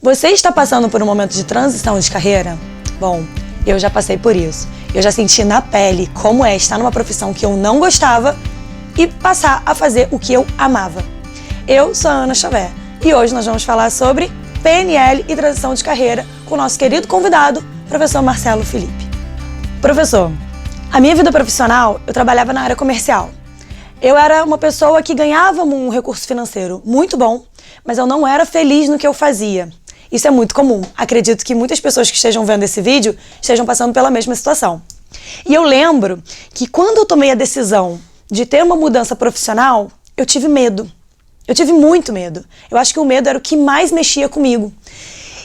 Você está passando por um momento de transição de carreira? Bom, eu já passei por isso. Eu já senti na pele como é estar numa profissão que eu não gostava e passar a fazer o que eu amava. Eu sou a Ana Xavier e hoje nós vamos falar sobre PNL e transição de carreira com o nosso querido convidado, professor Marcelo Felipe. Professor, a minha vida profissional, eu trabalhava na área comercial. Eu era uma pessoa que ganhava um recurso financeiro muito bom, mas eu não era feliz no que eu fazia. Isso é muito comum. Acredito que muitas pessoas que estejam vendo esse vídeo estejam passando pela mesma situação. E eu lembro que quando eu tomei a decisão de ter uma mudança profissional, eu tive medo. Eu tive muito medo. Eu acho que o medo era o que mais mexia comigo.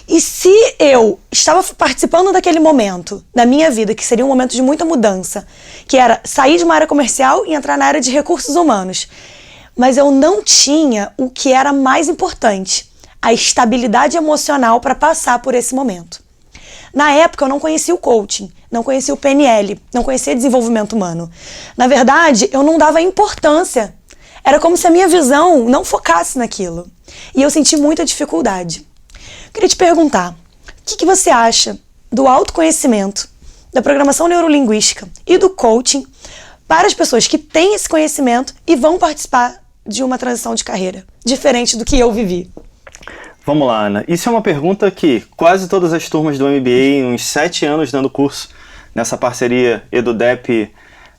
E se eu estava participando daquele momento da minha vida, que seria um momento de muita mudança, que era sair de uma área comercial e entrar na área de recursos humanos, mas eu não tinha o que era mais importante, a estabilidade emocional para passar por esse momento. Na época eu não conhecia o coaching, não conhecia o PNL, não conhecia desenvolvimento humano. Na verdade, eu não dava importância. Era como se a minha visão não focasse naquilo. E eu senti muita dificuldade. Queria te perguntar, o que você acha do autoconhecimento, da programação neurolinguística e do coaching para as pessoas que têm esse conhecimento e vão participar de uma transição de carreira, diferente do que eu vivi? Vamos lá, Ana. Isso é uma pergunta que quase todas as turmas do MBA, uns 7 anos dando curso nessa parceria EduDep,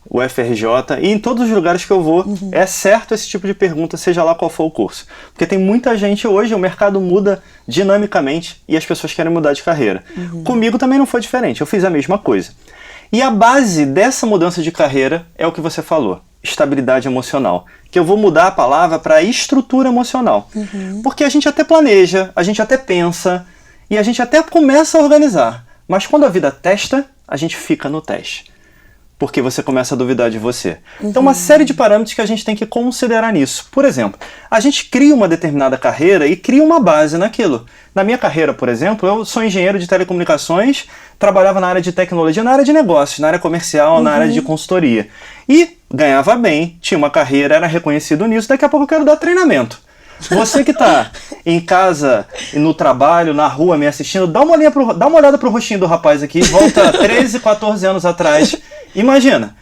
UFRJ, e em todos os lugares que eu vou, é certo esse tipo de pergunta, seja lá qual for o curso. Porque tem muita gente hoje, o mercado muda dinamicamente e as pessoas querem mudar de carreira. Comigo também não foi diferente, eu fiz a mesma coisa. E a base dessa mudança de carreira é o que você falou, estabilidade emocional. Que eu vou mudar a palavra para estrutura emocional. Porque a gente até planeja, a gente até pensa e a gente até começa a organizar. Mas quando a vida testa, a gente fica no teste. Porque você começa a duvidar de você. Então, uma série de parâmetros que a gente tem que considerar nisso. Por exemplo, a gente cria uma determinada carreira e cria uma base naquilo. Na minha carreira, por exemplo, eu sou engenheiro de telecomunicações, trabalhava na área de tecnologia, na área de negócios, na área comercial, na área de consultoria. E ganhava bem, tinha uma carreira, era reconhecido nisso, daqui a pouco eu quero dar treinamento. Você que está em casa, no trabalho, na rua, me assistindo, dá uma olhada pro rostinho do rapaz aqui, volta 13, 14 anos atrás. Imagina,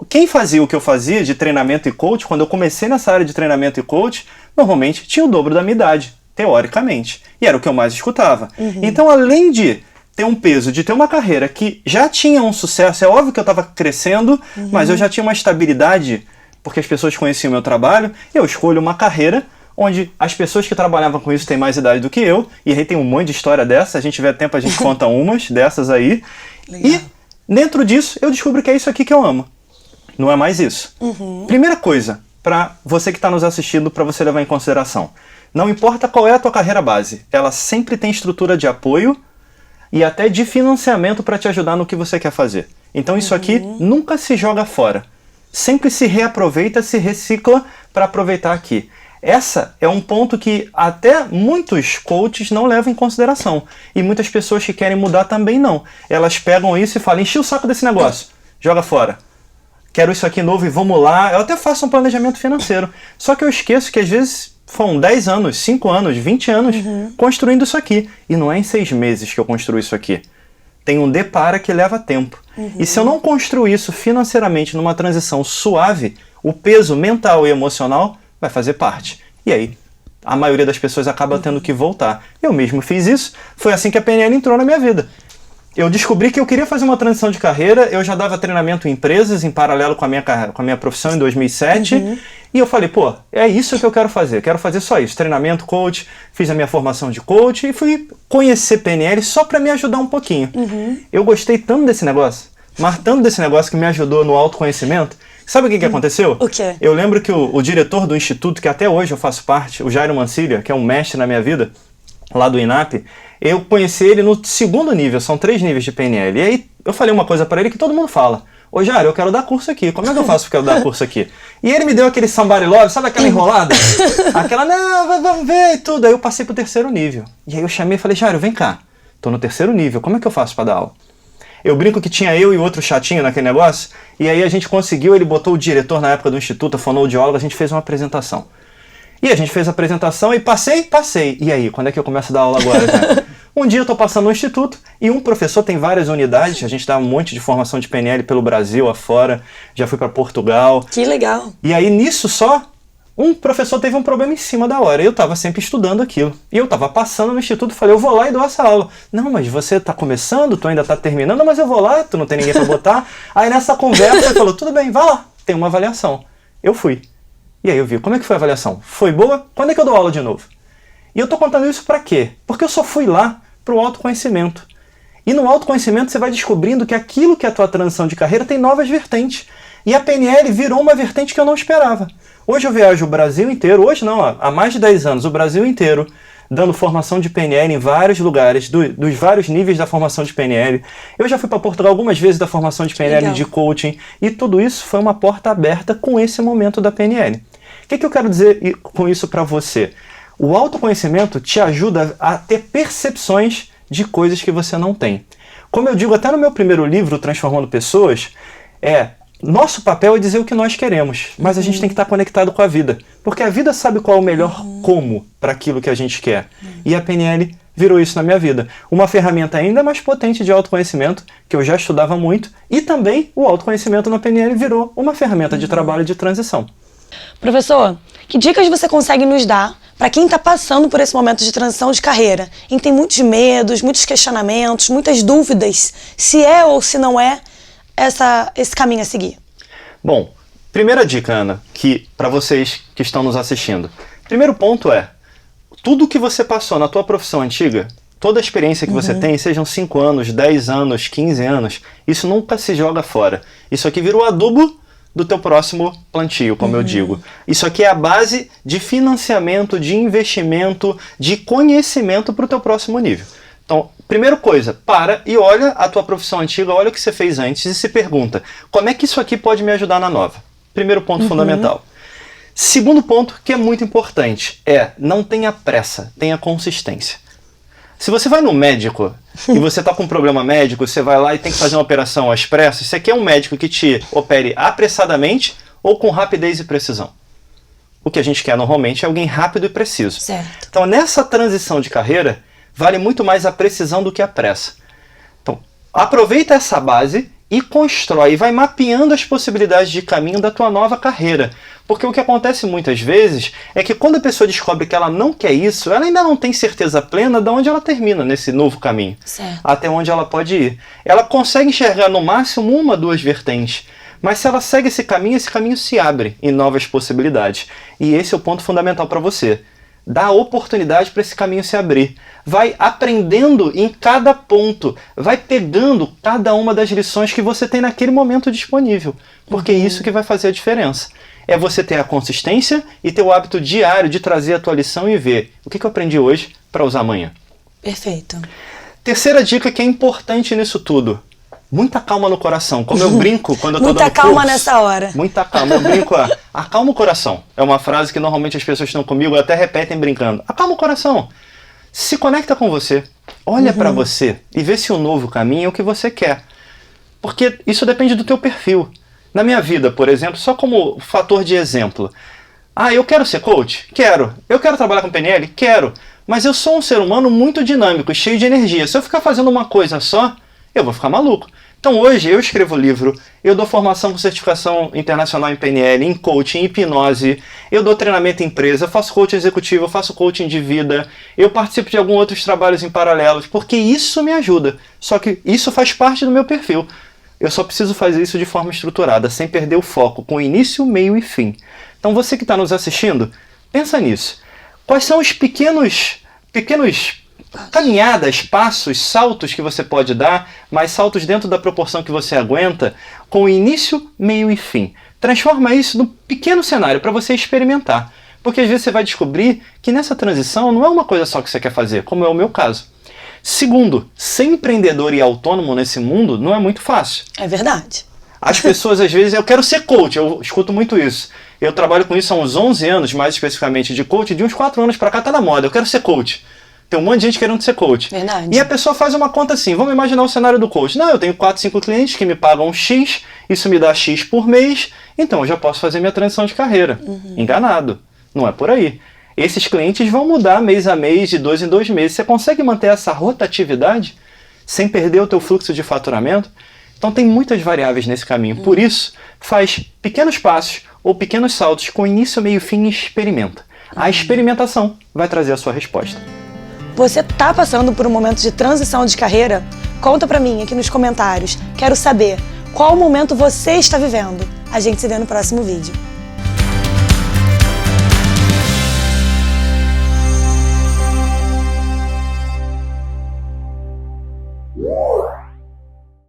quem fazia o que eu fazia de treinamento e coach, quando eu comecei nessa área de treinamento e coach, normalmente tinha o dobro da minha idade, teoricamente. E era o que eu mais escutava. Então, além de ter um peso, de ter uma carreira que já tinha um sucesso, é óbvio que eu estava crescendo, mas eu já tinha uma estabilidade, porque as pessoas conheciam o meu trabalho, eu escolho uma carreira onde as pessoas que trabalhavam com isso têm mais idade do que eu, e aí tem um monte de história dessa, se a gente tiver tempo a gente conta umas dessas aí. Legal. E dentro disso eu descubro que é isso aqui que eu amo. Não é mais isso. Primeira coisa, para você que está nos assistindo, para você levar em consideração. Não importa qual é a tua carreira base, ela sempre tem estrutura de apoio e até de financiamento para te ajudar no que você quer fazer. Então isso aqui nunca se joga fora. Sempre se reaproveita, se recicla para aproveitar aqui. Essa é um ponto que até muitos coaches não levam em consideração. E muitas pessoas que querem mudar também não. Elas pegam isso e falam, enche o saco desse negócio, joga fora. Quero isso aqui novo e vamos lá. Eu até faço um planejamento financeiro. Só que eu esqueço que às vezes foram 10 anos, 5 anos, 20 anos construindo isso aqui. E não é em 6 meses que eu construo isso aqui. Tem um depara que leva tempo. E se eu não construir isso financeiramente numa transição suave, o peso mental e emocional vai fazer parte. E aí, a maioria das pessoas acaba tendo que voltar. Eu mesmo fiz isso, foi assim que a PNL entrou na minha vida. Eu descobri que eu queria fazer uma transição de carreira, eu já dava treinamento em empresas, em paralelo com a minha profissão em 2007, e eu falei, pô, é isso que eu quero fazer só isso, treinamento, coach, fiz a minha formação de coach e fui conhecer PNL só para me ajudar um pouquinho. Eu gostei tanto desse negócio, mas tanto desse negócio que me ajudou no autoconhecimento. Sabe o que aconteceu? O quê? Eu lembro que o diretor do instituto, que até hoje eu faço parte, o Jairo Mancilha, que é um mestre na minha vida, lá do INAP, eu conheci ele no 2º nível, são 3 níveis de PNL. E aí eu falei uma coisa para ele que todo mundo fala. Ô Jairo, eu quero dar curso aqui, como é que eu faço para dar curso aqui? E ele me deu aquele somebody love, sabe aquela enrolada? Aquela, não, vamos ver e tudo. Aí eu passei pro 3º nível. E aí eu chamei e falei, Jairo, vem cá, tô no 3º nível, como é que eu faço para dar aula? Eu brinco que tinha eu e outro chatinho naquele negócio, e aí a gente conseguiu, ele botou o diretor na época do instituto, a fonoaudióloga, a gente fez uma apresentação. E a gente fez a apresentação e passei. E aí, quando é que eu começo a dar aula agora, cara? Um dia eu estou passando no instituto e um professor tem várias unidades, a gente dá um monte de formação de PNL pelo Brasil, afora, já fui para Portugal. Que legal. E aí nisso só, um professor teve um problema em cima da hora. Eu estava sempre estudando aquilo. E eu estava passando no instituto e falei, eu vou lá e dou essa aula. Não, mas você está começando, tu ainda está terminando, mas eu vou lá, tu não tem ninguém para botar. Aí nessa conversa ele falou, tudo bem, vai lá, tem uma avaliação. Eu fui. E aí eu vi, como é que foi a avaliação? Foi boa? Quando é que eu dou aula de novo? E eu tô contando isso pra quê? Porque eu só fui lá pro autoconhecimento. E no autoconhecimento você vai descobrindo que aquilo que é a tua transição de carreira tem novas vertentes. E a PNL virou uma vertente que eu não esperava. Hoje eu viajo o Brasil inteiro, hoje não, há mais de 10 anos, o Brasil inteiro, dando formação de PNL em vários lugares, dos vários níveis da formação de PNL. Eu já fui para Portugal algumas vezes da formação de PNL, Legal. de coaching, e tudo isso foi uma porta aberta com esse momento da PNL. O que eu quero dizer com isso para você? O autoconhecimento te ajuda a ter percepções de coisas que você não tem. Como eu digo até no meu primeiro livro, Transformando Pessoas, nosso papel é dizer o que nós queremos, mas a gente tem que estar conectado com a vida, porque a vida sabe qual é o melhor como para aquilo que a gente quer. E a PNL virou isso na minha vida. Uma ferramenta ainda mais potente de autoconhecimento, que eu já estudava muito, e também o autoconhecimento na PNL virou uma ferramenta de trabalho de transição. Professor, que dicas você consegue nos dar para quem está passando por esse momento de transição de carreira, em que tem muitos medos, muitos questionamentos, muitas dúvidas, se é ou se não é esse caminho a seguir? Bom, primeira dica, Ana, que para vocês que estão nos assistindo. Primeiro ponto é, tudo que você passou na tua profissão antiga, toda a experiência que você tem, sejam 5 anos, 10 anos, 15 anos, isso nunca se joga fora. Isso aqui virou adubo do teu próximo plantio, como eu digo. Isso aqui é a base de financiamento, de investimento, de conhecimento para o teu próximo nível. Então, primeira coisa, para e olha a tua profissão antiga, olha o que você fez antes e se pergunta, como é que isso aqui pode me ajudar na nova? Primeiro ponto fundamental. Segundo ponto, que é muito importante, não tenha pressa, tenha consistência. Se você vai no médico e você está com um problema médico, você vai lá e tem que fazer uma operação às pressas, você quer um médico que te opere apressadamente ou com rapidez e precisão? O que a gente quer normalmente é alguém rápido e preciso. Certo. Então, nessa transição de carreira, vale muito mais a precisão do que a pressa. Então, aproveita essa base e constrói, vai mapeando as possibilidades de caminho da tua nova carreira. Porque o que acontece muitas vezes é que quando a pessoa descobre que ela não quer isso, ela ainda não tem certeza plena de onde ela termina nesse novo caminho. Certo. Até onde ela pode ir. Ela consegue enxergar no máximo 1, 2 vertentes. Mas se ela segue esse caminho se abre em novas possibilidades. E esse é o ponto fundamental para você. Dá oportunidade para esse caminho se abrir. Vai aprendendo em cada ponto. Vai pegando cada uma das lições que você tem naquele momento disponível. Porque é isso que vai fazer a diferença. É você ter a consistência e ter o hábito diário de trazer a tua lição e ver o que eu aprendi hoje para usar amanhã. Perfeito. Terceira dica que é importante nisso tudo. Muita calma no coração. Como eu brinco quando eu tô dando Muita calma curso, nessa hora. Muita calma. Eu brinco, acalma o coração. É uma frase que normalmente as pessoas que estão comigo até repetem brincando. Acalma o coração. Se conecta com você. Olha para você e vê se o novo caminho é o que você quer. Porque isso depende do teu perfil. Na minha vida, por exemplo, só como fator de exemplo. Eu quero ser coach? Quero. Eu quero trabalhar com PNL? Quero. Mas eu sou um ser humano muito dinâmico, cheio de energia. Se eu ficar fazendo uma coisa só, eu vou ficar maluco. Então hoje eu escrevo livro, eu dou formação com certificação internacional em PNL, em coaching, em hipnose, eu dou treinamento em empresa, eu faço coaching executivo, eu faço coaching de vida, eu participo de alguns outros trabalhos em paralelos, porque isso me ajuda. Só que isso faz parte do meu perfil. Eu só preciso fazer isso de forma estruturada, sem perder o foco, com início, meio e fim. Então você que está nos assistindo, pensa nisso. Quais são os pequenos caminhadas, passos, saltos que você pode dar, mas saltos dentro da proporção que você aguenta, com início, meio e fim. Transforma isso num pequeno cenário para você experimentar. Porque às vezes você vai descobrir que nessa transição não é uma coisa só que você quer fazer, como é o meu caso. Segundo, ser empreendedor e autônomo nesse mundo não é muito fácil. É verdade. As pessoas às vezes, eu quero ser coach, eu escuto muito isso. Eu trabalho com isso há uns 11 anos, mais especificamente de coach, de uns 4 anos para cá tá na moda, eu quero ser coach. Tem um monte de gente querendo ser coach. Verdade. E a pessoa faz uma conta assim, vamos imaginar o cenário do coach. Não, eu tenho 4, 5 clientes que me pagam X, isso me dá X por mês, então eu já posso fazer minha transição de carreira. Enganado. Não é por aí. Esses clientes vão mudar mês a mês, de 2 em 2 meses. Você consegue manter essa rotatividade sem perder o teu fluxo de faturamento? Então tem muitas variáveis nesse caminho. Por isso, faz pequenos passos ou pequenos saltos com início, meio, fim e experimenta. A experimentação vai trazer a sua resposta. Você tá passando por um momento de transição de carreira? Conta pra mim aqui nos comentários. Quero saber qual momento você está vivendo. A gente se vê no próximo vídeo.